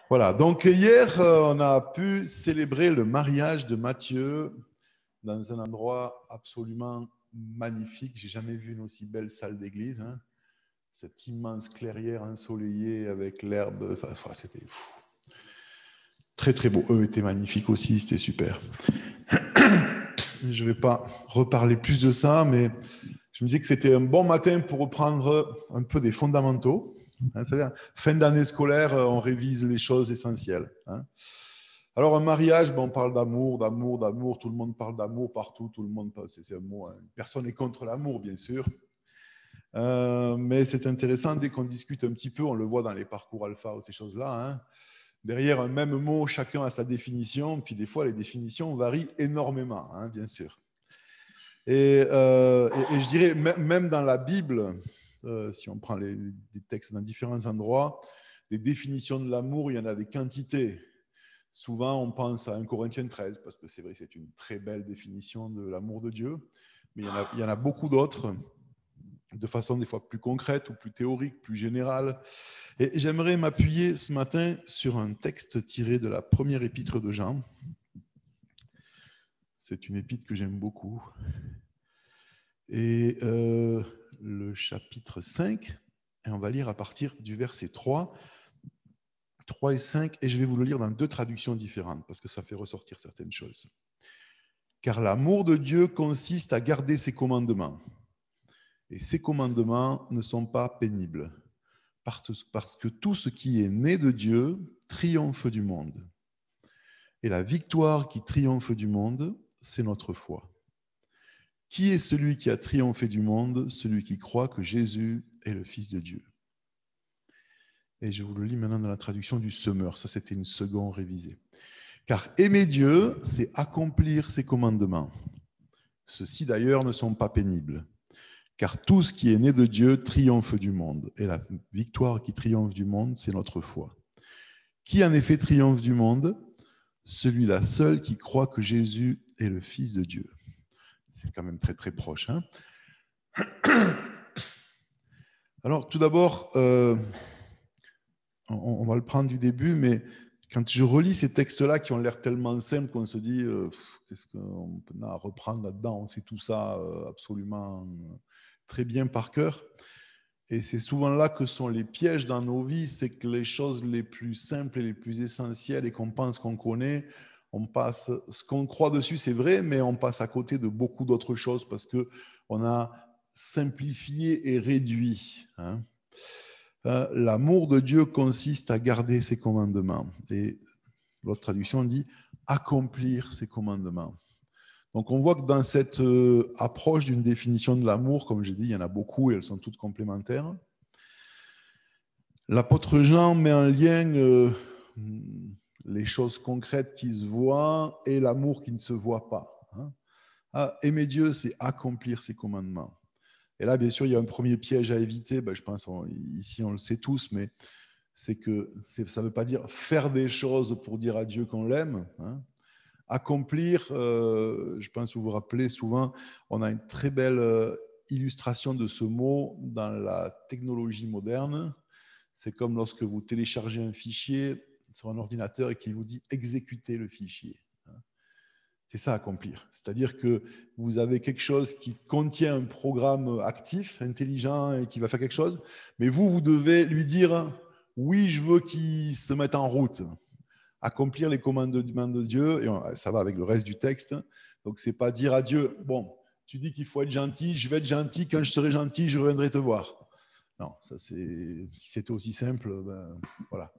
Voilà, donc hier, on a pu célébrer le mariage de Matthieu dans un endroit absolument magnifique. J'ai jamais vu une aussi belle salle d'église, hein. Cette immense clairière ensoleillée avec l'herbe, enfin, c'était fou. Très très beau. Eux étaient magnifiques aussi, c'était super. Je ne vais pas reparler plus de ça, mais je me disais que c'était un bon matin pour reprendre un peu des fondamentaux. C'est-à-dire, fin d'année scolaire, on révise les choses essentielles. Alors, un mariage, on parle d'amour, d'amour, d'amour. Tout le monde parle d'amour partout. Tout le monde, c'est un mot. Personne n'est contre l'amour, bien sûr. Mais c'est intéressant, dès qu'on discute un petit peu, on le voit dans les parcours alpha ou ces choses-là. Derrière un même mot, chacun a sa définition. Puis des fois, les définitions varient énormément, bien sûr. Et je dirais, même dans la Bible, si on prend des textes dans différents endroits, des définitions de l'amour, il y en a des quantités. Souvent, on pense à 1 Corinthiens 13, parce que c'est vrai que c'est une très belle définition de l'amour de Dieu, mais il y en a beaucoup d'autres, de façon des fois plus concrète ou plus théorique, plus générale. Et j'aimerais m'appuyer ce matin sur un texte tiré de la première épître de Jean. C'est une épître que j'aime beaucoup. Et le chapitre 5, et on va lire à partir du verset 3 et 5, et je vais vous le lire dans 2 traductions différentes, parce que ça fait ressortir certaines choses. Car l'amour de Dieu consiste à garder ses commandements, et ses commandements ne sont pas pénibles, parce que tout ce qui est né de Dieu triomphe du monde. Et la victoire qui triomphe du monde, c'est notre foi. Qui est celui qui a triomphé du monde? Celui qui croit que Jésus est le Fils de Dieu. Et je vous le lis maintenant dans la traduction du Semeur. Ça, c'était une seconde révisée. Car aimer Dieu, c'est accomplir ses commandements. Ceux-ci, d'ailleurs, ne sont pas pénibles. Car tout ce qui est né de Dieu triomphe du monde. Et la victoire qui triomphe du monde, c'est notre foi. Qui, en effet, triomphe du monde? Celui-là seul qui croit que Jésus est le Fils de Dieu. C'est quand même très, très proche. Alors, tout d'abord, on va le prendre du début, mais quand je relis ces textes-là qui ont l'air tellement simples qu'on se dit qu'est-ce qu'on a à reprendre là-dedans? On sait tout ça absolument très bien par cœur. Et c'est souvent là que sont les pièges dans nos vies, c'est que les choses les plus simples et les plus essentielles et qu'on pense qu'on connaît, on passe, ce qu'on croit dessus, c'est vrai, mais on passe à côté de beaucoup d'autres choses parce qu'on a simplifié et réduit. L'amour de Dieu consiste à garder ses commandements. Et l'autre traduction dit accomplir ses commandements. Donc on voit que dans cette approche d'une définition de l'amour, comme j'ai dit, il y en a beaucoup et elles sont toutes complémentaires. L'apôtre Jean met en lien les choses concrètes qui se voient et l'amour qui ne se voit pas. Aimer Dieu, c'est accomplir ses commandements. Et là, bien sûr, il y a un premier piège à éviter. Je pense, ici, on le sait tous, mais c'est que ça ne veut pas dire faire des choses pour dire à Dieu qu'on l'aime. Accomplir, je pense que vous vous rappelez souvent, on a une très belle illustration de ce mot dans la technologie moderne. C'est comme lorsque vous téléchargez un fichier sur un ordinateur et qu'il vous dit exécuter le fichier. C'est ça, accomplir. C'est-à-dire que vous avez quelque chose qui contient un programme actif, intelligent et qui va faire quelque chose, mais vous devez lui dire oui, je veux qu'il se mette en route. Accomplir les commandements de Dieu, et ça va avec le reste du texte. Donc, c'est pas dire à Dieu, bon, tu dis qu'il faut être gentil, je vais être gentil, quand je serai gentil, je reviendrai te voir. Non, ça si c'était aussi simple, voilà.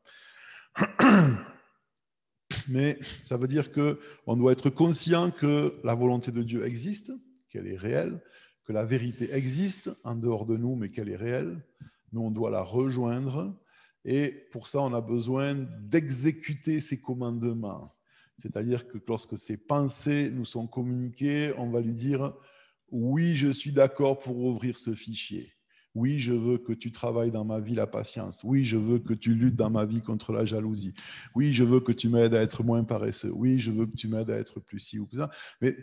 Mais ça veut dire qu'on doit être conscient que la volonté de Dieu existe, qu'elle est réelle, que la vérité existe en dehors de nous, mais qu'elle est réelle. Nous, on doit la rejoindre. Et pour ça, on a besoin d'exécuter ces commandements. C'est-à-dire que lorsque ces pensées nous sont communiquées, on va lui dire « Oui, je suis d'accord pour ouvrir ce fichier. Oui, je veux que tu travailles dans ma vie la patience. Oui, je veux que tu luttes dans ma vie contre la jalousie. Oui, je veux que tu m'aides à être moins paresseux. Oui, je veux que tu m'aides à être plus ci ou plus ça. » Mais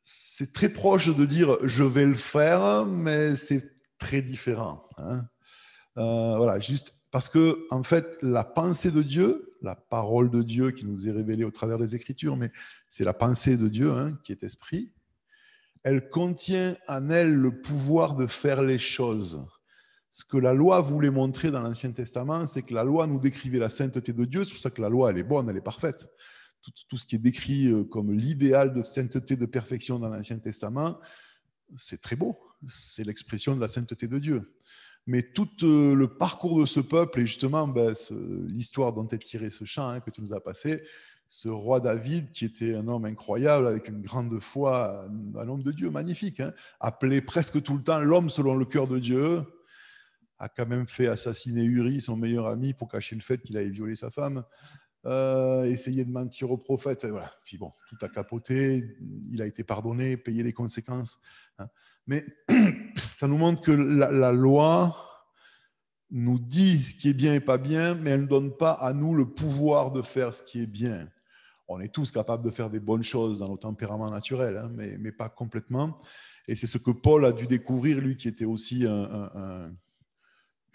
c'est très proche de dire « je vais le faire », mais c'est très différent. Voilà, juste Parce que, en fait, la pensée de Dieu, la parole de Dieu qui nous est révélée au travers des Écritures, mais c'est la pensée de Dieu qui est esprit, elle contient en elle le pouvoir de faire les choses. Ce que la loi voulait montrer dans l'Ancien Testament, c'est que la loi nous décrivait la sainteté de Dieu. C'est pour ça que la loi, elle est bonne, elle est parfaite. Tout ce qui est décrit comme l'idéal de sainteté, de perfection dans l'Ancien Testament, c'est très beau. C'est l'expression de la sainteté de Dieu. Mais tout le parcours de ce peuple, et justement l'histoire dont est tiré ce chant que tu nous as passé, ce roi David, qui était un homme incroyable, avec une grande foi, un homme de Dieu magnifique, appelé presque tout le temps l'homme selon le cœur de Dieu, a quand même fait assassiner Uri, son meilleur ami, pour cacher le fait qu'il avait violé sa femme, essayer de mentir au prophète, et voilà. Puis bon, tout a capoté, il a été pardonné, payé les conséquences. Mais ça nous montre que la loi nous dit ce qui est bien et pas bien, mais elle ne donne pas à nous le pouvoir de faire ce qui est bien. On est tous capables de faire des bonnes choses dans nos tempéraments naturels, mais pas complètement. Et c'est ce que Paul a dû découvrir, lui qui était aussi un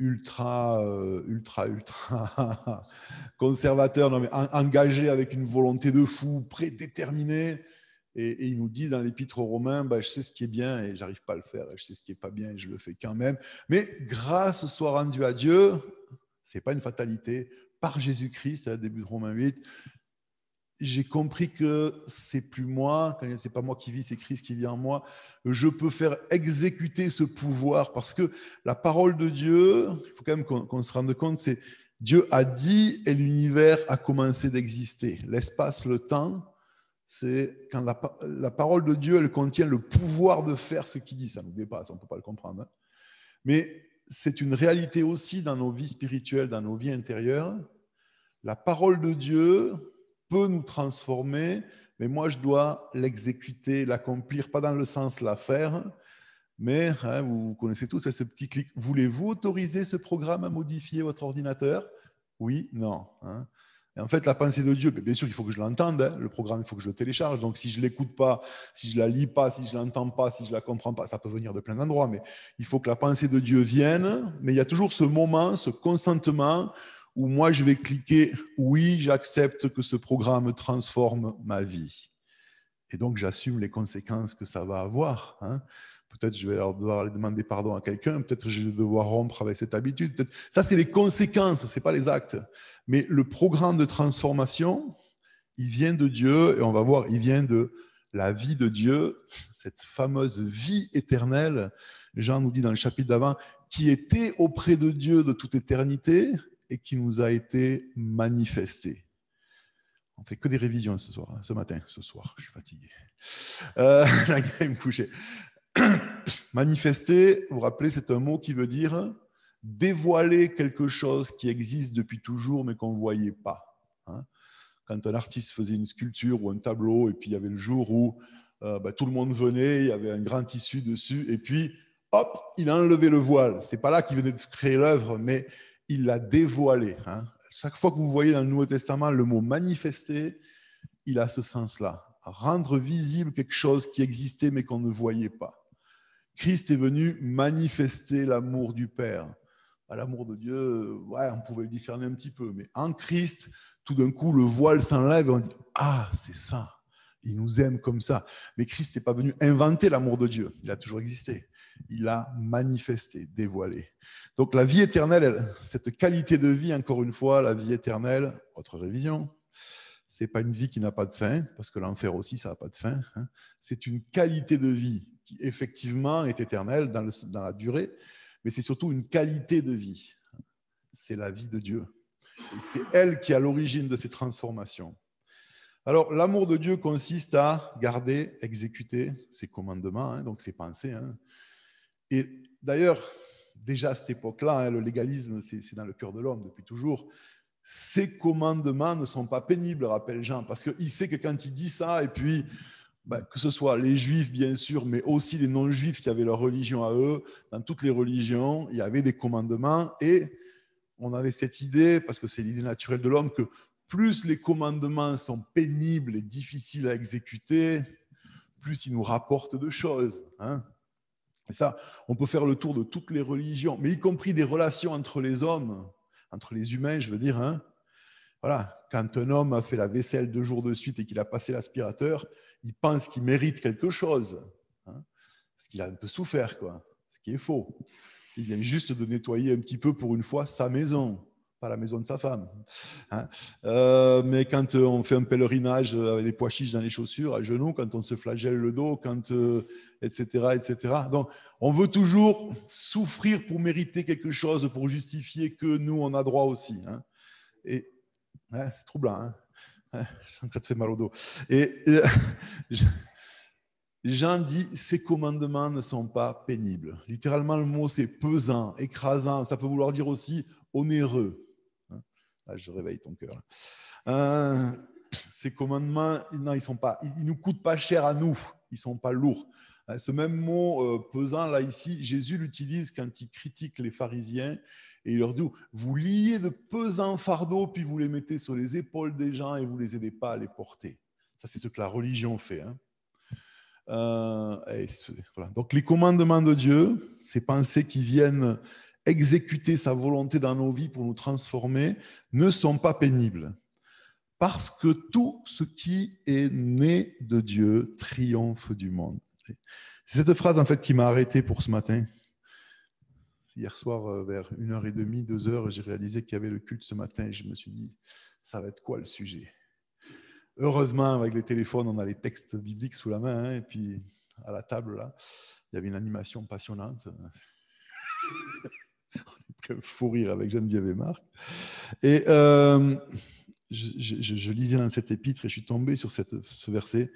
ultra conservateur, non, mais engagé avec une volonté de fou, prédéterminé. Et il nous dit dans l'épître aux Romains, je sais ce qui est bien et j'arrive pas à le faire, je sais ce qui est pas bien et je le fais quand même. Mais grâce soit rendue à Dieu, c'est pas une fatalité, par Jésus-Christ, à début de Romains 8, j'ai compris que c'est plus moi, quand c'est pas moi qui vis, c'est Christ qui vit en moi. Je peux faire exécuter ce pouvoir parce que la parole de Dieu, il faut quand même qu'on se rende compte, c'est Dieu a dit et l'univers a commencé d'exister. L'espace, le temps, c'est quand la parole de Dieu, elle contient le pouvoir de faire ce qu'il dit. Ça nous dépasse, on ne peut pas le comprendre. Mais c'est une réalité aussi dans nos vies spirituelles, dans nos vies intérieures. La parole de Dieu peut nous transformer, mais moi, je dois l'exécuter, l'accomplir, pas dans le sens la faire, mais vous connaissez tous ce petit clic. Voulez-vous autoriser ce programme à modifier votre ordinateur? Oui, non. Et en fait, la pensée de Dieu, bien sûr, il faut que je l'entende. Le programme, il faut que je le télécharge. Donc, si je ne l'écoute pas, si je ne la lis pas, si je ne l'entends pas, si je ne la comprends pas, ça peut venir de plein d'endroits. Mais il faut que la pensée de Dieu vienne. Mais il y a toujours ce moment, ce consentement où moi, je vais cliquer « Oui, j'accepte que ce programme transforme ma vie ». Et donc, j'assume les conséquences que ça va avoir. Peut-être je vais devoir aller demander pardon à quelqu'un, peut-être je vais devoir rompre avec cette habitude. Ça, c'est les conséquences, ce n'est pas les actes. Mais le programme de transformation, il vient de Dieu, et on va voir, il vient de la vie de Dieu, cette fameuse vie éternelle. Jean nous dit dans le chapitre d'avant, qui était auprès de Dieu de toute éternité et qui nous a été manifestée. On ne fait que des révisions ce matin, ce soir, je suis fatigué. La game couchée. Manifester, vous vous rappelez, c'est un mot qui veut dire dévoiler quelque chose qui existe depuis toujours mais qu'on ne voyait pas. Quand un artiste faisait une sculpture ou un tableau et puis il y avait le jour où tout le monde venait, il y avait un grand tissu dessus et puis hop, il a enlevé le voile. C'est pas là qu'il venait de créer l'œuvre, mais il l'a dévoilé. Chaque fois que vous voyez dans le Nouveau Testament le mot manifester, il a ce sens-là. Rendre visible quelque chose qui existait mais qu'on ne voyait pas. Christ est venu manifester l'amour du Père. L'amour de Dieu, on pouvait le discerner un petit peu, mais en Christ, tout d'un coup, le voile s'enlève et on dit « Ah, c'est ça, il nous aime comme ça ». Mais Christ n'est pas venu inventer l'amour de Dieu, il a toujours existé. Il a manifesté, dévoilé. Donc la vie éternelle, cette qualité de vie, encore une fois, la vie éternelle, autre révision, ce n'est pas une vie qui n'a pas de fin, parce que l'enfer aussi, ça n'a pas de fin. C'est une qualité de vie qui, effectivement, est éternelle dans la durée, mais c'est surtout une qualité de vie. C'est la vie de Dieu. Et c'est elle qui est à l'origine de ces transformations. Alors, l'amour de Dieu consiste à garder, exécuter ses commandements, donc ses pensées. Et d'ailleurs, déjà à cette époque-là, le légalisme, c'est dans le cœur de l'homme depuis toujours. Ces commandements ne sont pas pénibles, rappelle Jean, parce qu'il sait que quand il dit ça, et puis que ce soit les juifs bien sûr, mais aussi les non-juifs qui avaient leur religion à eux, dans toutes les religions, il y avait des commandements, et on avait cette idée, parce que c'est l'idée naturelle de l'homme, que plus les commandements sont pénibles et difficiles à exécuter, plus ils nous rapportent de choses. Et ça, on peut faire le tour de toutes les religions, mais y compris des relations entre les hommes. entre les humains, je veux dire. Hein. Voilà, quand un homme a fait la vaisselle 2 jours de suite et qu'il a passé l'aspirateur, il pense qu'il mérite quelque chose. Hein, parce qu'il a un peu souffert, quoi. Ce qui est faux. Il vient juste de nettoyer un petit peu pour une fois sa maison, pas la maison de sa femme. Hein. Mais quand on fait un pèlerinage avec les pois chiches dans les chaussures, à genoux, quand on se flagelle le dos, etc., etc. Donc, on veut toujours souffrir pour mériter quelque chose, pour justifier que nous, on a droit aussi. Hein. Et c'est troublant. Hein. Ça te fait mal au dos. Et Jean dit, ces commandements ne sont pas pénibles. Littéralement, le mot, c'est pesant, écrasant. Ça peut vouloir dire aussi onéreux. Là, je réveille ton cœur. Ces commandements, non, ils nous coûtent pas cher à nous. Ils sont pas lourds. Ce même mot pesant, là, ici, Jésus l'utilise quand il critique les pharisiens et il leur dit, vous liez de pesants fardeaux, puis vous les mettez sur les épaules des gens et vous les aidez pas à les porter. Ça, c'est ce que la religion fait. Hein. Voilà. Donc les commandements de Dieu, ces pensées qui viennent exécuter sa volonté dans nos vies pour nous transformer, ne sont pas pénibles. Parce que tout ce qui est né de Dieu triomphe du monde. C'est cette phrase en fait qui m'a arrêté pour ce matin. Hier soir, vers 1h30, 2h, j'ai réalisé qu'il y avait le culte ce matin et je me suis dit, ça va être quoi le sujet ? Heureusement, avec les téléphones, on a les textes bibliques sous la main. Hein, et puis, à la table, là, il y avait une animation passionnante. On est prêt à fou rire avec Geneviève et Marc. Et je lisais dans cet épître et je suis tombé sur ce verset.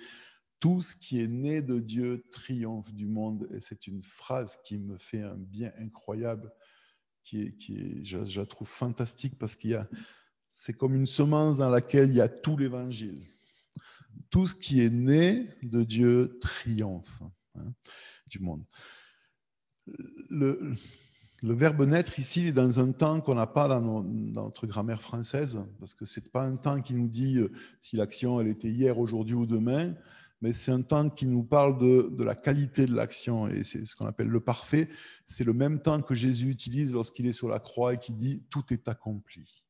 Tout ce qui est né de Dieu triomphe du monde. Et c'est une phrase qui me fait un bien incroyable, je la trouve fantastique parce c'est comme une semence dans laquelle il y a tout l'évangile. Tout ce qui est né de Dieu triomphe du monde. Le verbe naître ici est dans un temps qu'on n'a pas dans notre grammaire française, parce que ce n'est pas un temps qui nous dit si l'action elle était hier, aujourd'hui ou demain, mais c'est un temps qui nous parle de la qualité de l'action, et c'est ce qu'on appelle le parfait. C'est le même temps que Jésus utilise lorsqu'il est sur la croix et qui dit « tout est accompli ».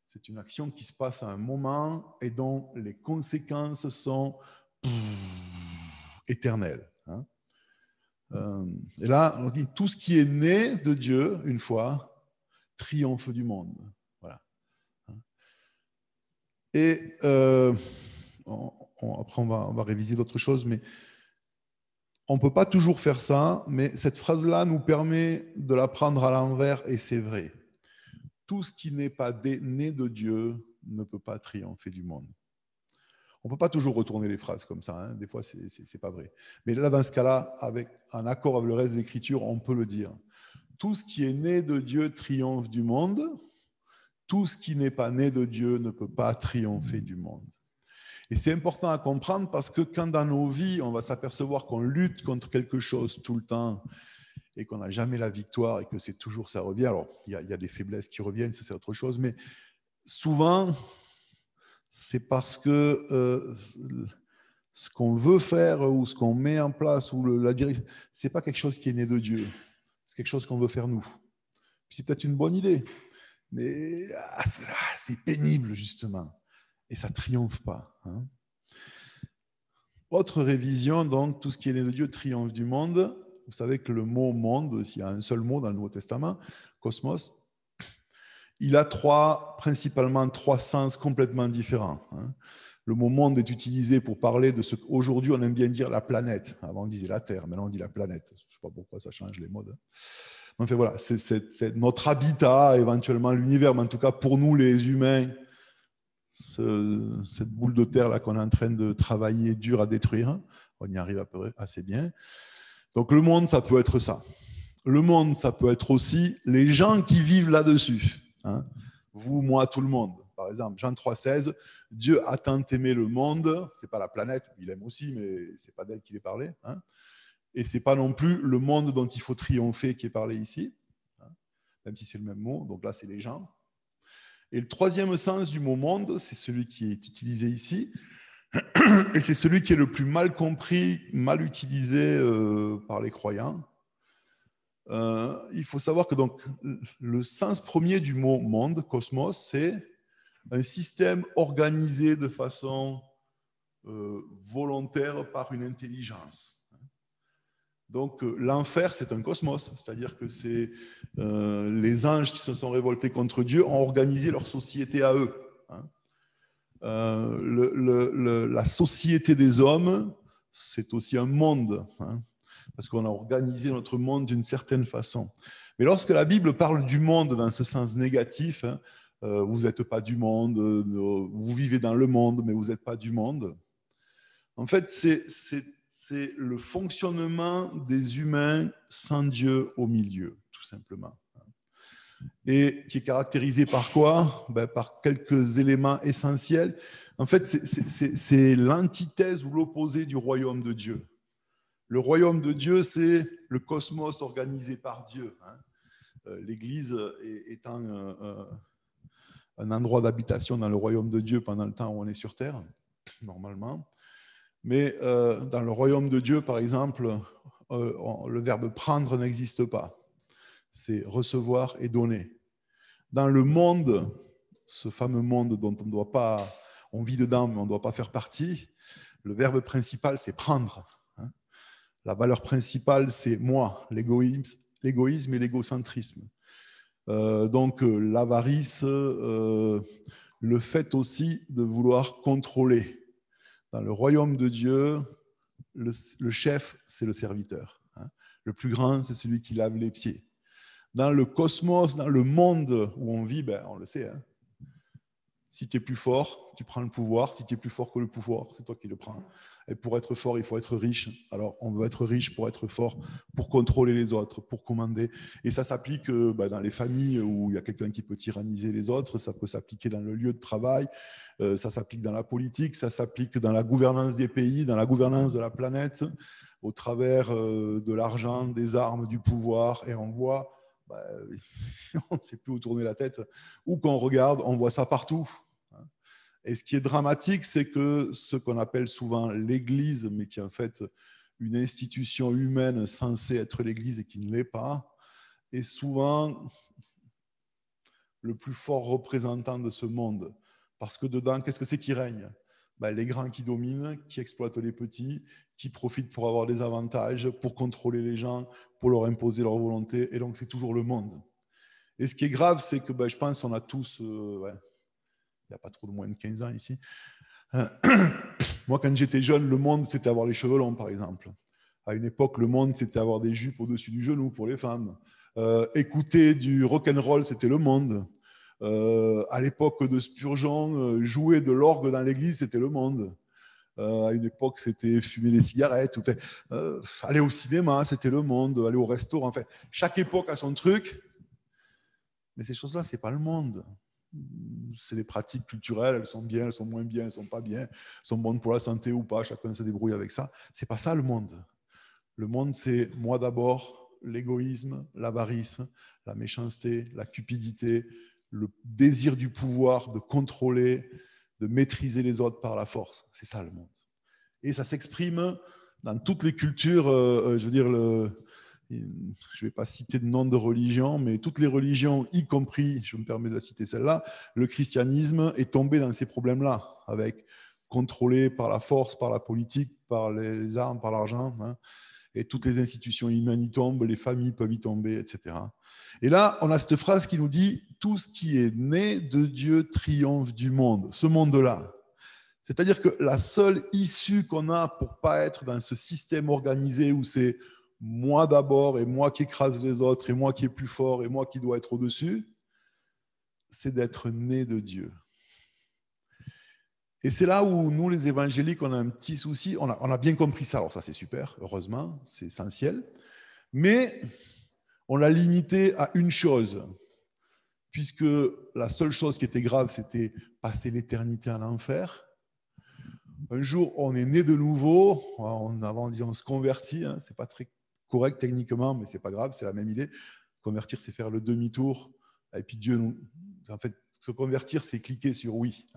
C'est une action qui se passe à un moment et dont les conséquences sont éternelles. Hein. Et là, on dit tout ce qui est né de Dieu, une fois, triomphe du monde. Voilà. Et après, on va réviser d'autres choses, mais on ne peut pas toujours faire ça, mais cette phrase-là nous permet de la prendre à l'envers, et c'est vrai. Tout ce qui n'est pas né de Dieu ne peut pas triompher du monde. On ne peut pas toujours retourner les phrases comme ça, hein. Des fois, ce n'est pas vrai. Mais là, dans ce cas-là, en accord avec le reste de l'Écriture, on peut le dire. Tout ce qui est né de Dieu triomphe du monde. Tout ce qui n'est pas né de Dieu ne peut pas triompher du monde. Et c'est important à comprendre parce que quand dans nos vies, on va s'apercevoir qu'on lutte contre quelque chose tout le temps et qu'on n'a jamais la victoire et que c'est toujours ça revient. Alors, il y a des faiblesses qui reviennent, ça c'est autre chose, mais souvent, c'est parce que ce qu'on veut faire ou ce qu'on met en place ou la direction, c'est pas quelque chose qui est né de Dieu. C'est quelque chose qu'on veut faire nous. C'est peut-être une bonne idée, mais c'est pénible justement. Et ça ne triomphe pas. Hein. Autre révision, donc, tout ce qui est né de Dieu triomphe du monde. Vous savez que le mot monde, s'il y a un seul mot dans le Nouveau Testament, cosmos, il a principalement trois sens complètement différents. Hein. Le mot monde est utilisé pour parler de ce qu'aujourd'hui on aime bien dire la planète. Avant on disait la Terre, maintenant on dit la planète. Je ne sais pas pourquoi ça change les modes. Enfin voilà, c'est notre habitat, éventuellement l'univers, mais en tout cas pour nous les humains, cette boule de terre là qu'on est en train de travailler dur à détruire, on y arrive à peu près assez bien. Donc le monde, ça peut être ça. Le monde, ça peut être aussi les gens qui vivent là-dessus. Hein. Vous, moi, tout le monde. Par exemple, Jean 3,16, Dieu a tant aimé le monde, c'est pas la planète, il aime aussi, mais c'est pas d'elle qu'il est parlé. Hein. Et c'est pas non plus le monde dont il faut triompher qui est parlé ici, hein, même si c'est le même mot. Donc là, c'est les gens. Et le troisième sens du mot monde, c'est celui qui est utilisé ici, et c'est celui qui est le plus mal compris, mal utilisé par les croyants. il faut savoir que donc, le sens premier du mot monde, cosmos, c'est un système organisé de façon volontaire par une intelligence. Donc l'enfer, c'est un cosmos, c'est-à-dire que c'est les anges qui se sont révoltés contre Dieu ont organisé leur société à eux. La société des hommes, c'est aussi un monde, parce qu'on a organisé notre monde d'une certaine façon. Mais lorsque la Bible parle du monde dans ce sens négatif, vous n'êtes pas du monde, vous vivez dans le monde, mais vous n'êtes pas du monde. En fait, c'est le fonctionnement des humains sans Dieu au milieu, tout simplement. Et qui est caractérisé par quoi? Par quelques éléments essentiels. En fait, c'est l'antithèse ou l'opposé du royaume de Dieu. Le royaume de Dieu, c'est le cosmos organisé par Dieu. L'Église étant un endroit d'habitation dans le royaume de Dieu pendant le temps où on est sur Terre, normalement. Mais dans le royaume de Dieu, par exemple, le verbe prendre n'existe pas. C'est recevoir et donner. Dans le monde, ce fameux monde dont on ne doit pas, on vit dedans, mais on ne doit pas faire partie, le verbe principal, c'est prendre. La valeur principale, c'est moi, l'égoïsme et l'égocentrisme. Donc l'avarice, le fait aussi de vouloir contrôler. Dans le royaume de Dieu, le chef, c'est le serviteur. Le plus grand, c'est celui qui lave les pieds. Dans le cosmos, dans le monde où on vit, on le sait, si tu es plus fort, tu prends le pouvoir. Si tu es plus fort que le pouvoir, c'est toi qui le prends. Et pour être fort, il faut être riche. Alors, on veut être riche pour être fort, pour contrôler les autres, pour commander. Et ça s'applique dans les familles où il y a quelqu'un qui peut tyranniser les autres. Ça peut s'appliquer dans le lieu de travail. Ça s'applique dans la politique. Ça s'applique dans la gouvernance des pays, dans la gouvernance de la planète, au travers de l'argent, des armes, du pouvoir. Et on voit, on ne sait plus où tourner la tête. Où qu'on regarde, on voit ça partout. Et ce qui est dramatique, c'est que ce qu'on appelle souvent l'Église, mais qui est en fait une institution humaine censée être l'Église et qui ne l'est pas, est souvent le plus fort représentant de ce monde. Parce que dedans, qu'est-ce que c'est qui règne? Les grands qui dominent, qui exploitent les petits, qui profitent pour avoir des avantages, pour contrôler les gens, pour leur imposer leur volonté. Et donc, c'est toujours le monde. Et ce qui est grave, c'est que je pense qu'on a tous... il n'y a pas trop de moins de 15 ans ici. Moi, quand j'étais jeune, le monde, c'était avoir les cheveux longs, par exemple. À une époque, le monde, c'était avoir des jupes au-dessus du genou pour les femmes. Écouter du rock'n'roll, c'était le monde. À l'époque de Spurgeon, jouer de l'orgue dans l'église, c'était le monde. À une époque, c'était fumer des cigarettes. Aller au cinéma, c'était le monde. Aller au restaurant. Enfin, chaque époque a son truc. Mais ces choses-là, ce n'est pas le monde. C'est des pratiques culturelles, elles sont bien, elles sont moins bien, elles ne sont pas bien, elles sont bonnes pour la santé ou pas, chacun se débrouille avec ça. Ce n'est pas ça le monde. Le monde, c'est moi d'abord, l'égoïsme, l'avarice, la méchanceté, la cupidité, le désir du pouvoir, de contrôler, de maîtriser les autres par la force. C'est ça le monde. Et ça s'exprime dans toutes les cultures, je veux dire, je ne vais pas citer de nom de religion, mais toutes les religions, y compris, je me permets de la citer celle-là, le christianisme est tombé dans ces problèmes-là, avec contrôlé par la force, par la politique, par les armes, par l'argent, et toutes les institutions humaines y tombent, les familles peuvent y tomber, etc. Et là, on a cette phrase qui nous dit « Tout ce qui est né de Dieu triomphe du monde », ce monde-là. C'est-à-dire que la seule issue qu'on a pour ne pas être dans ce système organisé où c'est moi d'abord et moi qui écrase les autres et moi qui est plus fort et moi qui dois être au-dessus, c'est d'être né de Dieu. Et c'est là où nous, les évangéliques, on a un petit souci. On a bien compris ça, alors ça c'est super, heureusement, c'est essentiel. Mais on l'a limité à une chose, puisque la seule chose qui était grave, c'était passer l'éternité en enfer. Un jour, on est né de nouveau, on se convertit, c'est pas très correct techniquement, mais c'est pas grave, c'est la même idée. Convertir, c'est faire le demi-tour, et puis Dieu nous... En fait, se convertir, c'est cliquer sur oui.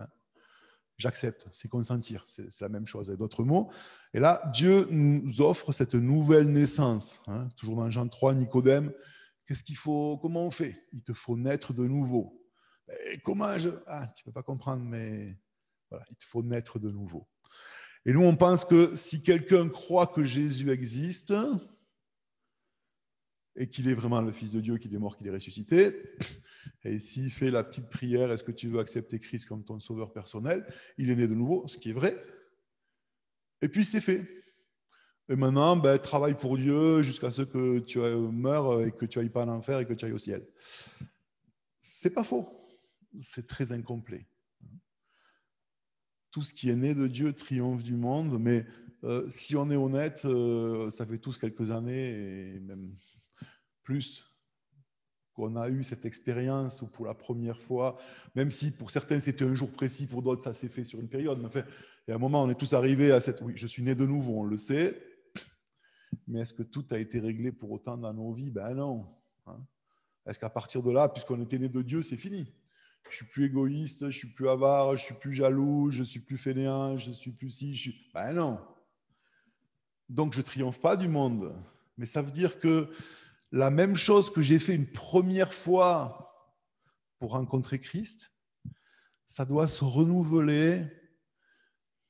J'accepte, c'est consentir, c'est la même chose avec d'autres mots. Et là, Dieu nous offre cette nouvelle naissance. Hein. Toujours dans Jean 3, Nicodème, qu'est-ce qu'il faut, comment on fait? Il te faut naître de nouveau. Et comment tu ne peux pas comprendre, mais voilà, il te faut naître de nouveau. Et nous, on pense que si quelqu'un croit que Jésus existe et qu'il est vraiment le Fils de Dieu, qu'il est mort, qu'il est ressuscité, et s'il fait la petite prière, est-ce que tu veux accepter Christ comme ton sauveur personnel? Il est né de nouveau, ce qui est vrai. Et puis c'est fait. Et maintenant, travaille pour Dieu jusqu'à ce que tu meurs et que tu n'ailles pas en enfer et que tu ailles au ciel. C'est pas faux. C'est très incomplet. Tout ce qui est né de Dieu triomphe du monde, mais si on est honnête, ça fait tous quelques années et même plus qu'on a eu cette expérience où pour la première fois, même si pour certains c'était un jour précis, pour d'autres ça s'est fait sur une période, mais enfin, et à un moment on est tous arrivés à cette, oui, je suis né de nouveau, on le sait, mais est-ce que tout a été réglé pour autant dans nos vies? Ben non. Hein. Est-ce qu'à partir de là, puisqu'on était né de Dieu, c'est fini? Je suis plus égoïste, je suis plus avare, je suis plus jaloux, je suis plus fainéant, je suis plus ci, je suis... Ben non. Donc je triomphe pas du monde, mais ça veut dire que la même chose que j'ai fait une première fois pour rencontrer Christ, ça doit se renouveler,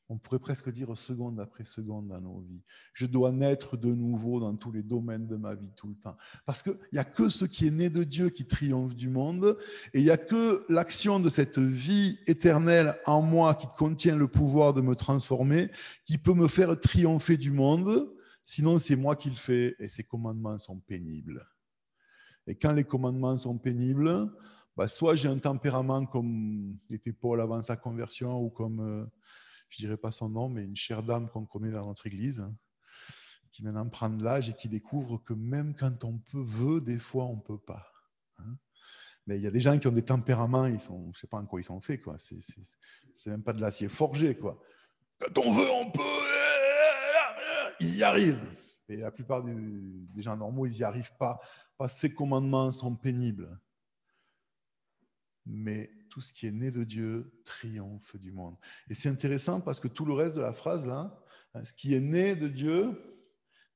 on pourrait presque dire seconde après seconde dans nos vies. Je dois naître de nouveau dans tous les domaines de ma vie tout le temps. Parce qu'il n'y a que ce qui est né de Dieu qui triomphe du monde, et il n'y a que l'action de cette vie éternelle en moi qui contient le pouvoir de me transformer, qui peut me faire triompher du monde. Sinon, c'est moi qui le fais, et ces commandements sont pénibles. Et quand les commandements sont pénibles, soit j'ai un tempérament comme était Paul avant sa conversion, ou comme, je ne dirais pas son nom, mais une chère dame qu'on connaît dans notre église, hein, qui maintenant prend de l'âge et qui découvre que même quand on veut, des fois, on ne peut pas. Hein. Mais il y a des gens qui ont des tempéraments, je ne sais pas en quoi ils sont faits, quoi. C'est même pas de l'acier forgé, quoi. Quand on veut, on peut. Ils y arrivent. Mais la plupart des gens normaux, ils n'y arrivent pas. Parce que ces commandements sont pénibles. Mais tout ce qui est né de Dieu triomphe du monde. Et c'est intéressant parce que tout le reste de la phrase, là, ce qui est né de Dieu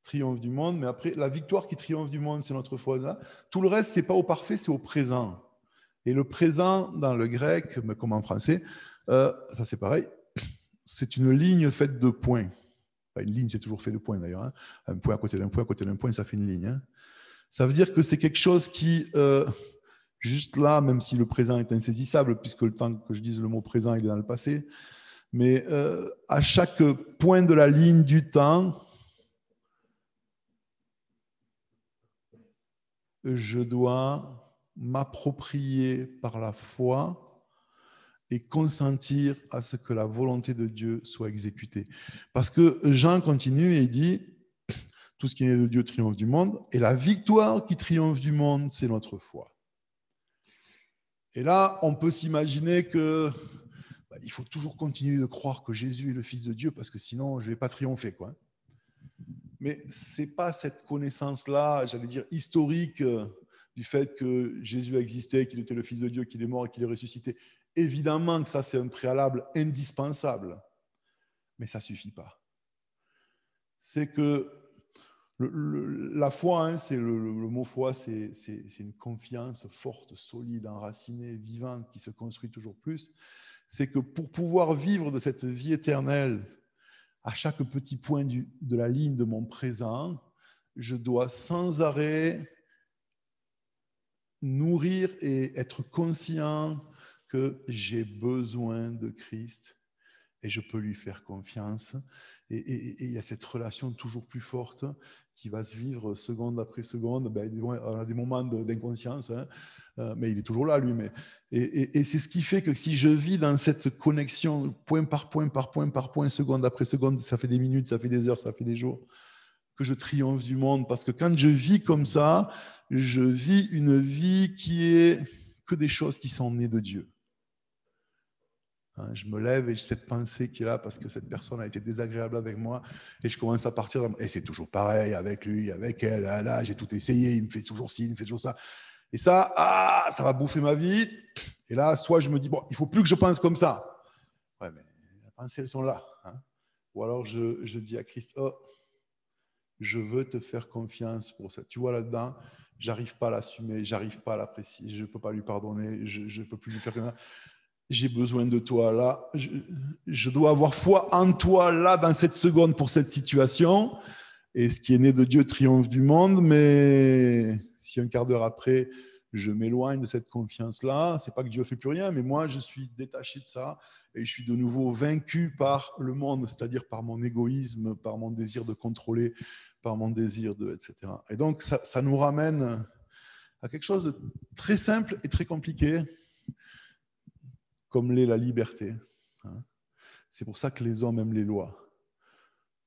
triomphe du monde, mais après, la victoire qui triomphe du monde, c'est notre foi. Là. Tout le reste, ce n'est pas au parfait, c'est au présent. Et le présent, dans le grec, mais comme en français, ça c'est pareil, c'est une ligne faite de points. Enfin, une ligne, c'est toujours fait de points d'ailleurs. Hein. Un point à côté d'un point, à côté d'un point, ça fait une ligne. Hein. Ça veut dire que c'est quelque chose qui, juste là, même si le présent est insaisissable, puisque le temps que je dise le mot présent, il est dans le passé, mais à chaque point de la ligne du temps, je dois m'approprier par la foi et consentir à ce que la volonté de Dieu soit exécutée. Parce que Jean continue et dit, tout ce qui est de Dieu triomphe du monde, et la victoire qui triomphe du monde, c'est notre foi. Et là, on peut s'imaginer que il faut toujours continuer de croire que Jésus est le Fils de Dieu, parce que sinon, je ne vais pas triompher, quoi. Mais ce n'est pas cette connaissance-là, j'allais dire, historique du fait que Jésus a existé, qu'il était le Fils de Dieu, qu'il est mort et qu'il est ressuscité. Évidemment que ça, c'est un préalable indispensable, mais ça ne suffit pas. C'est que la foi, hein, c'est le mot foi, c'est une confiance forte, solide, enracinée, vivante, qui se construit toujours plus. C'est que pour pouvoir vivre de cette vie éternelle, à chaque petit point de la ligne de mon présent, je dois sans arrêt nourrir et être conscient que j'ai besoin de Christ et je peux lui faire confiance. Et il y a cette relation toujours plus forte qui va se vivre seconde après seconde. On a des moments d'inconscience, hein, mais il est toujours là, lui. Et c'est ce qui fait que si je vis dans cette connexion, point par point, par point, par point, seconde après seconde, ça fait des minutes, ça fait des heures, ça fait des jours, que je triomphe du monde. Parce que quand je vis comme ça, je vis une vie qui est que des choses qui sont nées de Dieu. Je me lève et j'ai cette pensée qui est là parce que cette personne a été désagréable avec moi et je commence à partir et c'est toujours pareil avec lui, avec elle, là j'ai tout essayé, il me fait toujours ci, il me fait toujours ça et ça, ça va bouffer ma vie et là soit je me dis bon, il faut plus que je pense comme ça, ouais, mais pensées, elles sont là. Ou alors je dis à Christ, oh, je veux te faire confiance pour ça. Tu vois, là-dedans, j'arrive pas à l'assumer, j'arrive pas à l'apprécier, je ne peux pas lui pardonner, je ne peux plus lui faire comme ça. J'ai besoin de toi là. Je dois avoir foi en toi là, dans cette seconde, pour cette situation. Et ce qui est né de Dieu triomphe du monde. Mais si un quart d'heure après, je m'éloigne de cette confiance-là, c'est pas que Dieu ne fait plus rien, mais moi, je suis détaché de ça et je suis de nouveau vaincu par le monde, c'est-à-dire par mon égoïsme, par mon désir de contrôler, par mon désir de, etc. Et donc, ça nous ramène à quelque chose de très simple et très compliqué, comme l'est la liberté. C'est pour ça que les hommes aiment les lois.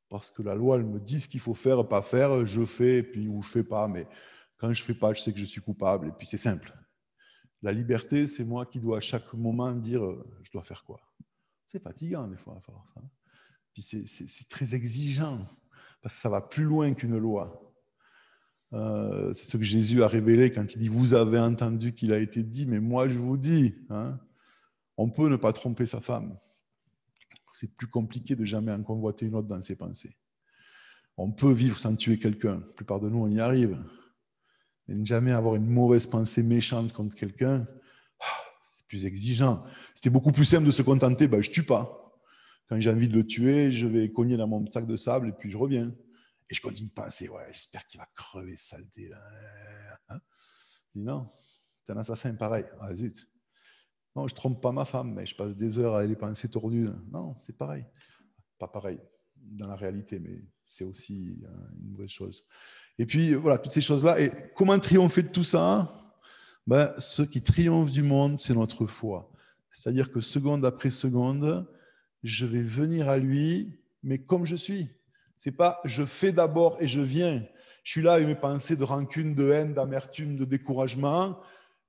Parce que la loi, elle me dit ce qu'il faut faire, pas faire, je fais, puis ou je fais pas, mais quand je fais pas, je sais que je suis coupable, et puis c'est simple. La liberté, c'est moi qui dois à chaque moment dire je dois faire quoi. C'est fatigant des fois à force. Puis c'est très exigeant, parce que ça va plus loin qu'une loi. C'est ce que Jésus a révélé quand il dit vous avez entendu qu'il a été dit, mais moi je vous dis. On peut ne pas tromper sa femme. C'est plus compliqué de jamais en convoiter une autre dans ses pensées. On peut vivre sans tuer quelqu'un. La plupart de nous, on y arrive. Mais ne jamais avoir une mauvaise pensée méchante contre quelqu'un, c'est plus exigeant. C'était beaucoup plus simple de se contenter, je ne tue pas. Quand j'ai envie de le tuer, je vais cogner dans mon sac de sable et puis je reviens. Et je continue de penser, ouais, j'espère qu'il va crever, saleté. Là. Je dis non, c'est un assassin pareil. Ah zut. Non, je ne trompe pas ma femme, mais je passe des heures à les pensées tordues. Non, c'est pareil. Pas pareil dans la réalité, mais c'est aussi une mauvaise chose. Et puis, voilà, toutes ces choses-là. Et comment triompher de tout ça? Ce qui triomphe du monde, c'est notre foi. C'est-à-dire que seconde après seconde, je vais venir à lui, mais comme je suis. C'est pas je fais d'abord et je viens. Je suis là avec mes pensées de rancune, de haine, d'amertume, de découragement.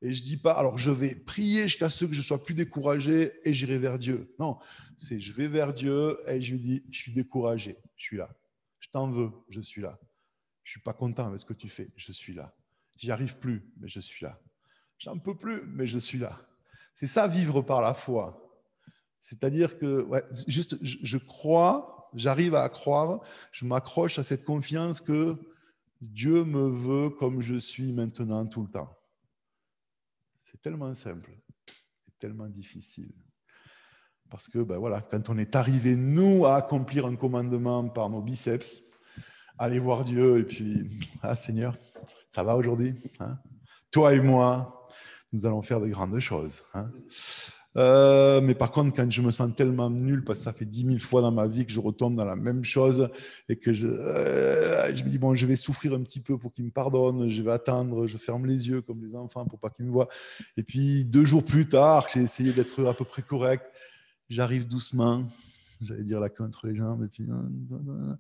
Et je dis pas, alors je vais prier jusqu'à ce que je sois plus découragé et j'irai vers Dieu. Non, c'est je vais vers Dieu et je lui dis, je suis découragé, je suis là. Je t'en veux, je suis là. Je suis pas content avec ce que tu fais, je suis là. J'y arrive plus, mais je suis là. J'en peux plus, mais je suis là. C'est ça, vivre par la foi. C'est-à-dire que juste, je crois, j'arrive à croire, je m'accroche à cette confiance que Dieu me veut comme je suis maintenant tout le temps. C'est tellement simple et tellement difficile. Parce que quand on est arrivé, nous, à accomplir un commandement par nos biceps, aller voir Dieu et puis, Seigneur, ça va aujourd'hui, toi et moi, nous allons faire de grandes choses. Mais par contre, quand je me sens tellement nul, parce que ça fait 10 000 fois dans ma vie que je retombe dans la même chose et que je me dis, bon, je vais souffrir un petit peu pour qu'il me pardonne, je vais attendre, je ferme les yeux comme les enfants pour pas qu'ils me voient. Et puis 2 jours plus tard, j'ai essayé d'être à peu près correct. J'arrive doucement, j'allais dire la queue entre les jambes, et puis non,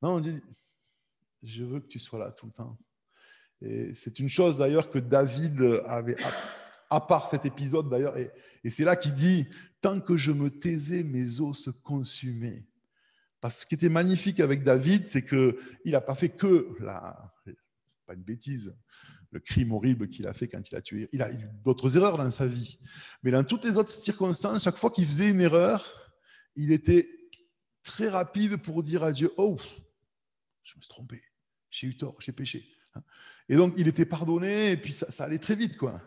on dit, je veux que tu sois là tout le temps. Et c'est une chose d'ailleurs que David avait, à part cet épisode d'ailleurs, et c'est là qu'il dit, tant que je me taisais, mes os se consumaient. Parce que ce qui était magnifique avec David, c'est qu'il n'a pas fait que pas une bêtise, le crime horrible qu'il a fait quand il a tué. Il a eu d'autres erreurs dans sa vie. Mais dans toutes les autres circonstances, chaque fois qu'il faisait une erreur, il était très rapide pour dire à Dieu, oh, je me suis trompé, j'ai eu tort, j'ai péché. Et donc, il était pardonné, et puis ça allait très vite, quoi.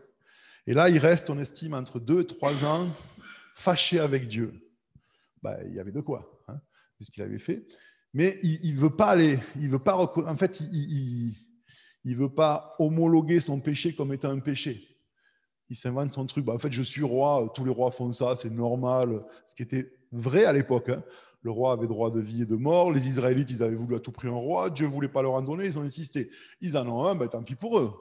Et là, il reste, on estime, entre 2 et 3 ans fâché avec Dieu. Il y avait de quoi, vu ce qu'il avait fait. Mais il ne veut pas aller, il veut pas, en fait, il veut pas homologuer son péché comme étant un péché. Il s'invente son truc. En fait, je suis roi, tous les rois font ça, c'est normal. Ce qui était vrai à l'époque. Le roi avait droit de vie et de mort. Les Israélites, ils avaient voulu à tout prix un roi. Dieu ne voulait pas leur en donner, ils ont insisté. Ils en ont un, tant pis pour eux.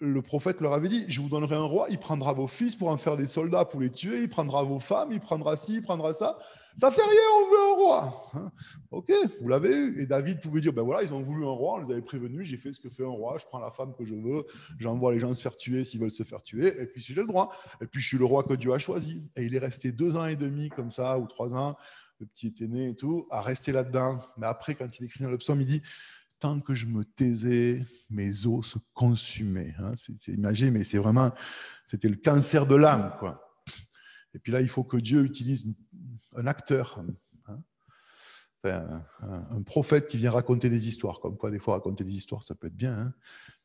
Le prophète leur avait dit, je vous donnerai un roi, il prendra vos fils pour en faire des soldats pour les tuer, il prendra vos femmes, il prendra ci, il prendra ça. Ça fait rien, on veut un roi. Ok, vous l'avez eu. Et David pouvait dire, voilà, ils ont voulu un roi, on les avait prévenus, j'ai fait ce que fait un roi, je prends la femme que je veux, j'envoie les gens se faire tuer s'ils veulent se faire tuer, et puis j'ai le droit. Et puis je suis le roi que Dieu a choisi. Et il est resté 2 ans et demi comme ça, ou 3 ans, le petit était né et tout, à rester là-dedans. Mais après, quand il écrit dans le psaume, il dit, tant que je me taisais, mes os se consumaient. C'est imagé, mais c'est vraiment, c'était le cancer de l'âme, quoi. Et puis là, il faut que Dieu utilise un acteur, hein. Enfin, un prophète qui vient raconter des histoires, comme quoi des fois raconter des histoires, ça peut être bien. Hein.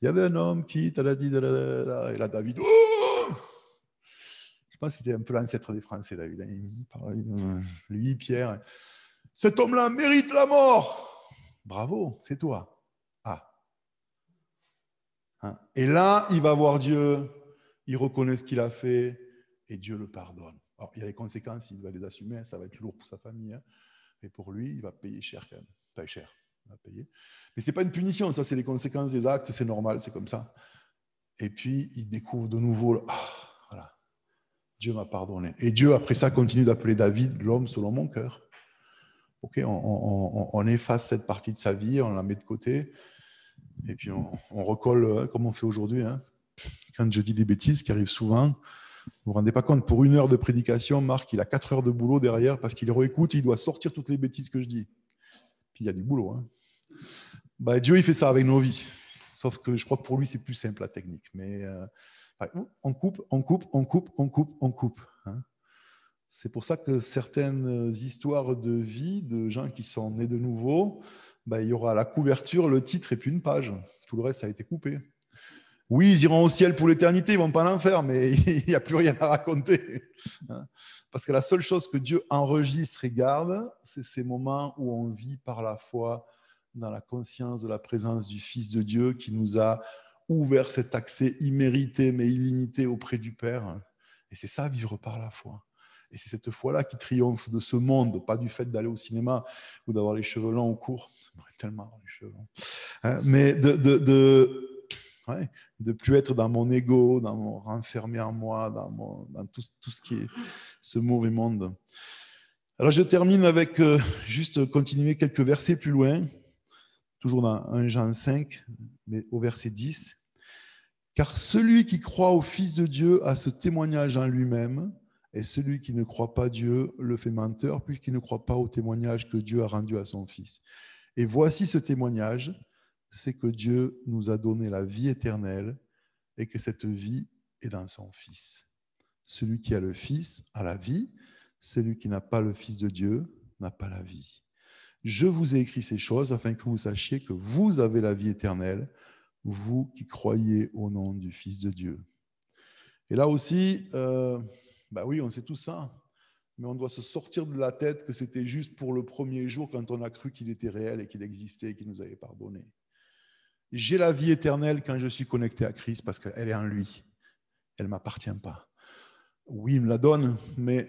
Il y avait un homme qui, et là David, oh, je pense que c'était un peu l'ancêtre des Français, David. Lui, Pierre, cet homme-là mérite la mort. Bravo, c'est toi. Ah. Hein. Et là, il va voir Dieu, il reconnaît ce qu'il a fait et Dieu le pardonne. Alors, il y a les conséquences, il va les assumer, ça va être lourd pour sa famille. Hein. Mais pour lui, il va payer cher quand même. Pas cher, il va payer. Mais ce n'est pas une punition, ça, c'est les conséquences des actes, c'est normal, c'est comme ça. Et puis, il découvre de nouveau, voilà, Dieu m'a pardonné. Et Dieu, après ça, continue d'appeler David l'homme selon mon cœur. Ok, on efface cette partie de sa vie, on la met de côté, et puis on recolle comme on fait aujourd'hui. Hein. Quand je dis des bêtises, qui arrivent souvent, vous ne vous rendez pas compte, pour 1 heure de prédication, Marc, il a 4 heures de boulot derrière parce qu'il réécoute, il doit sortir toutes les bêtises que je dis. Puis il y a du boulot. Hein. Bah, Dieu, il fait ça avec nos vies. Sauf que je crois que pour lui, c'est plus simple la technique. Mais on coupe, on coupe, on coupe, on coupe, on coupe. Hein. C'est pour ça que certaines histoires de vie de gens qui sont nés de nouveau, bah, il y aura la couverture, le titre et puis une page. Tout le reste, ça a été coupé. Oui, ils iront au ciel pour l'éternité, ils ne vont pas l'enfer, mais il n'y a plus rien à raconter. Parce que la seule chose que Dieu enregistre et garde, c'est ces moments où on vit par la foi dans la conscience de la présence du Fils de Dieu qui nous a ouvert cet accès immérité mais illimité auprès du Père. Et c'est ça, vivre par la foi. Et c'est cette foi-là qui triomphe de ce monde, pas du fait d'aller au cinéma ou d'avoir les cheveux longs ou courts. J'aimerais tellement avoir les cheveux longs. Mais de plus être dans mon ego, dans mon renfermé en moi, dans tout ce qui est ce mauvais monde. Alors je termine avec juste continuer quelques versets plus loin, toujours dans 1 Jean 5, mais au verset 10. Car celui qui croit au Fils de Dieu a ce témoignage en lui-même, et celui qui ne croit pas Dieu le fait menteur, puisqu'il ne croit pas au témoignage que Dieu a rendu à son Fils. Et voici ce témoignage, c'est que Dieu nous a donné la vie éternelle et que cette vie est dans son Fils. Celui qui a le Fils a la vie, celui qui n'a pas le Fils de Dieu n'a pas la vie. Je vous ai écrit ces choses afin que vous sachiez que vous avez la vie éternelle, vous qui croyez au nom du Fils de Dieu. Et là aussi, oui, on sait tout ça, mais on doit se sortir de la tête que c'était juste pour le premier jour quand on a cru qu'il était réel et qu'il existait et qu'il nous avait pardonné. J'ai la vie éternelle quand je suis connecté à Christ parce qu'elle est en lui. Elle ne m'appartient pas. Oui, il me la donne, mais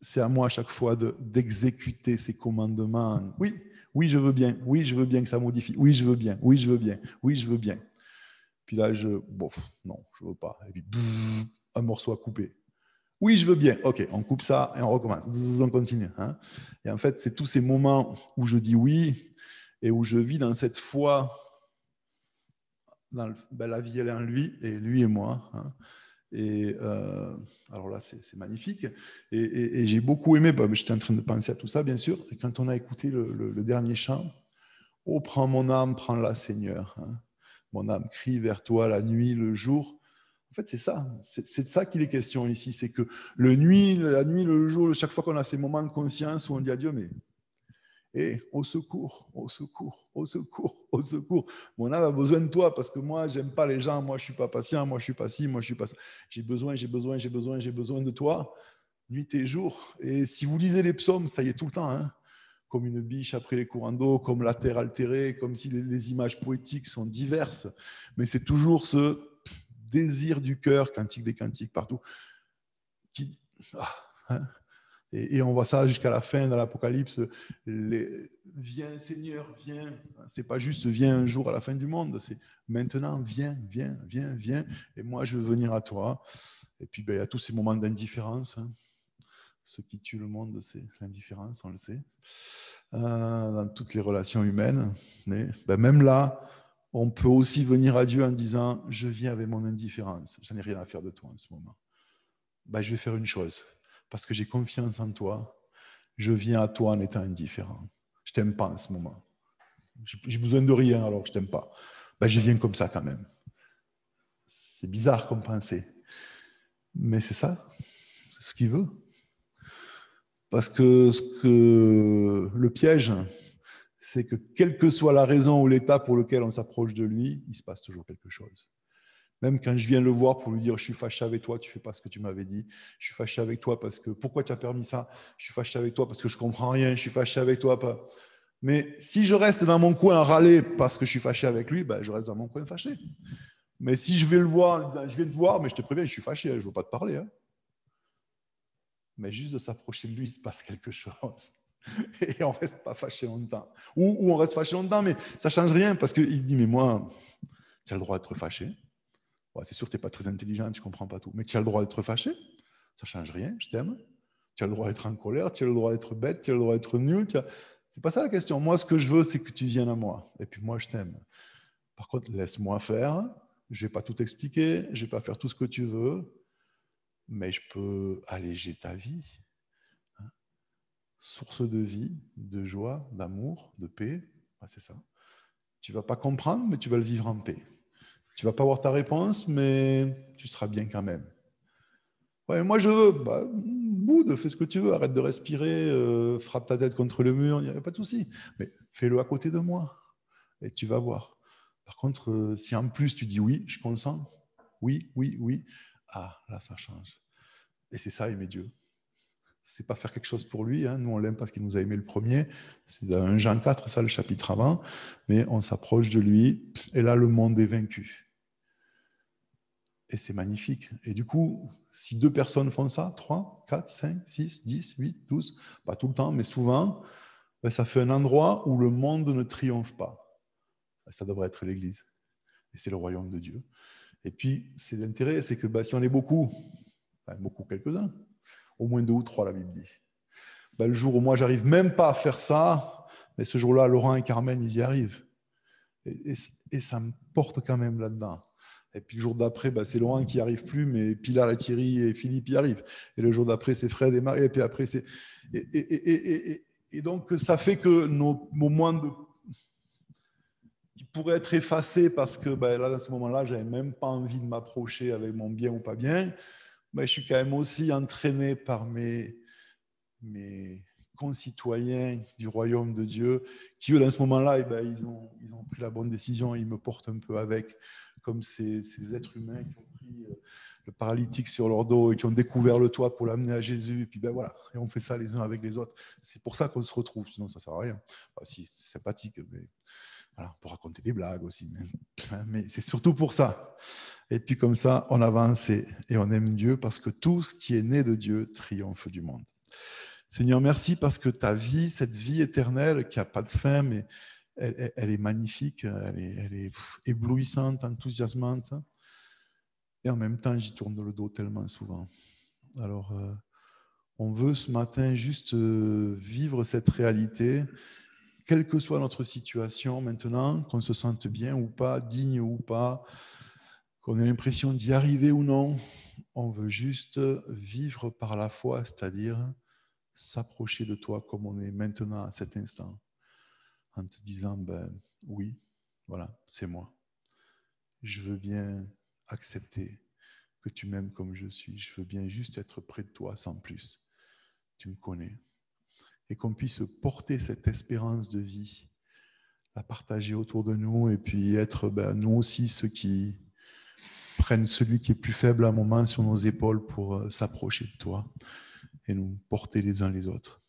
c'est à moi à chaque fois d'exécuter ses commandements. Oui, oui, je veux bien. Oui, je veux bien que ça modifie. Oui, je veux bien. Oui, je veux bien. Oui, je veux bien. Puis là, non, je ne veux pas. Et puis, un morceau à couper. Oui, je veux bien. OK, on coupe ça et on recommence. On continue. Hein. Et en fait, c'est tous ces moments où je dis oui et où je vis dans cette foi. La vie, elle est en lui, et lui et moi. Hein. Et alors là, c'est magnifique. Et j'ai beaucoup aimé, j'étais en train de penser à tout ça, bien sûr. Et quand on a écouté le dernier chant, oh, prends mon âme, prends-la, Seigneur. Hein. Mon âme crie vers toi la nuit, le jour. En fait, c'est ça. C'est de ça qu'il est question ici. C'est que la nuit, le jour, chaque fois qu'on a ces moments de conscience où on dit à Dieu, mais au secours, au secours, au secours, au secours. Mon âme a besoin de toi parce que moi, j'aime pas les gens, moi, je suis pas patient, moi, je suis pas ci, moi, je suis pas ça. J'ai besoin de toi, nuit et jour. Et si vous lisez les psaumes, ça y est tout le temps, hein, comme une biche après les courants d'eau, comme la terre altérée, comme si les images poétiques sont diverses. Mais c'est toujours ce désir du cœur, cantique des cantiques partout, qui... Et on voit ça jusqu'à la fin dans l'Apocalypse. Viens Seigneur, viens. C'est pas juste viens un jour à la fin du monde, c'est maintenant, viens, viens, viens, viens. Et moi, je veux venir à toi. Et puis, il y a tous ces moments d'indifférence. Hein. Ce qui tue le monde, c'est l'indifférence, on le sait. Dans toutes les relations humaines. Mais même là, on peut aussi venir à Dieu en disant, je viens avec mon indifférence. Je n'ai rien à faire de toi en ce moment. Je vais faire une chose. Parce que j'ai confiance en toi, je viens à toi en étant indifférent. Je t'aime pas en ce moment. J'ai besoin de rien alors que je t'aime pas. Je viens comme ça quand même. C'est bizarre comme pensée. Mais c'est ça. C'est ce qu'il veut. Parce que le piège, c'est que quelle que soit la raison ou l'état pour lequel on s'approche de lui, il se passe toujours quelque chose. Même quand je viens le voir pour lui dire je suis fâché avec toi, tu ne fais pas ce que tu m'avais dit, je suis fâché avec toi parce que pourquoi tu as permis ça, je suis fâché avec toi parce que je ne comprends rien, je suis fâché avec toi. Pas. Mais si je reste dans mon coin à râler parce que je suis fâché avec lui, ben, je reste dans mon coin fâché. Mais si je vais le voir, je viens te voir, mais je te préviens, je suis fâché, je ne veux pas te parler. Hein. Mais juste de s'approcher de lui, il se passe quelque chose. Et on ne reste pas fâché longtemps. Ou on reste fâché longtemps, mais ça ne change rien parce qu'il dit, mais moi, tu as le droit d'être fâché. Ouais, c'est sûr que tu n'es pas très intelligent, tu ne comprends pas tout. Mais tu as le droit d'être fâché. Ça ne change rien, je t'aime. Tu as le droit d'être en colère, tu as le droit d'être bête, tu as le droit d'être nul. C'est pas ça la question. Moi, ce que je veux, c'est que tu viennes à moi. Et puis moi, je t'aime. Par contre, laisse-moi faire. Je ne vais pas tout expliquer. Je ne vais pas faire tout ce que tu veux. Mais je peux alléger ta vie. Source de vie, de joie, d'amour, de paix. Ah, c'est ça. Tu ne vas pas comprendre, mais tu vas le vivre en paix. Tu ne vas pas avoir ta réponse, mais tu seras bien quand même. Ouais, moi, je veux. Bah, boude, fais ce que tu veux. Arrête de respirer, frappe ta tête contre le mur, il n'y a pas de souci. Mais fais-le à côté de moi et tu vas voir. Par contre, si en plus tu dis oui, je consens, oui, oui, oui, ah, là, ça change. Et c'est ça, aimer Dieu. C'est pas faire quelque chose pour lui. Hein. Nous, on l'aime parce qu'il nous a aimé le premier. C'est dans 1 Jean 4, ça, le chapitre avant. Mais on s'approche de lui. Et là, le monde est vaincu. Et c'est magnifique. Et du coup, si 2 personnes font ça, 3, 4, 5, 6, 10, 8, 12, pas tout le temps, mais souvent, ben, ça fait un endroit où le monde ne triomphe pas. Ça devrait être l'Église. Et c'est le royaume de Dieu. Et puis, c'est l'intérêt, c'est que ben, si on est beaucoup, enfin, beaucoup, quelques-uns, au moins 2 ou 3, la Bible dit. Ben, le jour où moi, j'arrive même pas à faire ça, mais ce jour-là, Laurent et Carmen, ils y arrivent. Et ça me porte quand même là-dedans. Et puis le jour d'après, bah, c'est Laurent qui n'y arrive plus, mais Pilar et Thierry et Philippe y arrivent. Et le jour d'après, c'est Fred et Marie. Et puis après, c'est. Et donc, ça fait que nos moments qui pourraient être effacés parce que bah, là, dans ce moment-là, je n'avais même pas envie de m'approcher avec mon bien ou pas bien. Bah, je suis quand même aussi entraîné par mes concitoyens du royaume de Dieu, qui eux, dans ce moment-là, eh ben, ils ont pris la bonne décision, ils me portent un peu avec, comme ces êtres humains qui ont pris le paralytique sur leur dos et qui ont découvert le toit pour l'amener à Jésus, et puis ben voilà, et on fait ça les uns avec les autres. C'est pour ça qu'on se retrouve, sinon ça ne sert à rien. Enfin, si, c'est sympathique, mais voilà, pour raconter des blagues aussi, mais c'est surtout pour ça. Et puis comme ça, on avance et on aime Dieu parce que tout ce qui est né de Dieu triomphe du monde. Seigneur, merci parce que ta vie, cette vie éternelle qui n'a pas de fin, mais elle est magnifique, elle est éblouissante, enthousiasmante. Et en même temps, j'y tourne le dos tellement souvent. Alors, on veut ce matin juste vivre cette réalité, quelle que soit notre situation maintenant, qu'on se sente bien ou pas, digne ou pas, qu'on ait l'impression d'y arriver ou non. On veut juste vivre par la foi, c'est-à-dire s'approcher de toi comme on est maintenant à cet instant, en te disant, ben oui, voilà, c'est moi. Je veux bien accepter que tu m'aimes comme je suis. Je veux bien juste être près de toi sans plus. Tu me connais. Et qu'on puisse porter cette espérance de vie, la partager autour de nous et puis être ben, nous aussi ceux qui prennent celui qui est plus faible à un moment sur nos épaules pour s'approcher de toi et nous porter les uns les autres.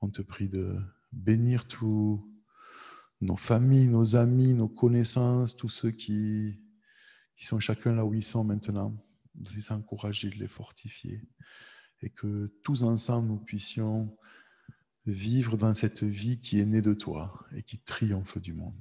On te prie de bénir tous nos familles, nos amis, nos connaissances, tous ceux qui sont chacun là où ils sont maintenant, de les encourager, de les fortifier, et que tous ensemble nous puissions vivre dans cette vie qui est née de toi et qui triomphe du monde.